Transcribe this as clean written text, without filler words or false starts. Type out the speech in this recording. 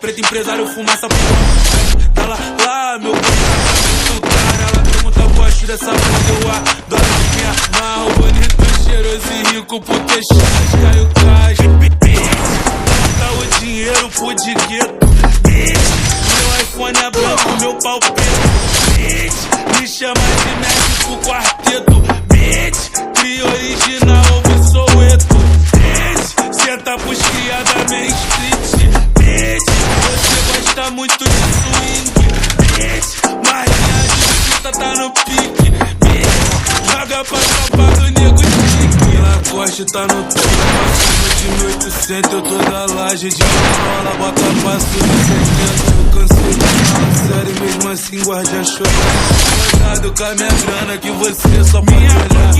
preto, empresário, fumaça, porra. Tá lá, meu cara. Ela pergunta, eu gosto dessa bunda, eu adoro me amarro. Bonito, cheiroso e rico, porque chasca e o cais. Dá o dinheiro pro digueto. Meu iPhone é branco, meu pau preto. Me chama de México quarteto. Cria original, me sou eto. Senta pros criada main street. Você gosta muito de swing. Mas minha disputa tá no pique. Joga pra tropa do nego chique. Lacoste tá no topo, passando de 1800. Eu tô da laje de escola, bota passo de 70. Eu cansei de falar sério, mesmo assim guarde a chora. Cuidado com a minha grana que você só pode olhar.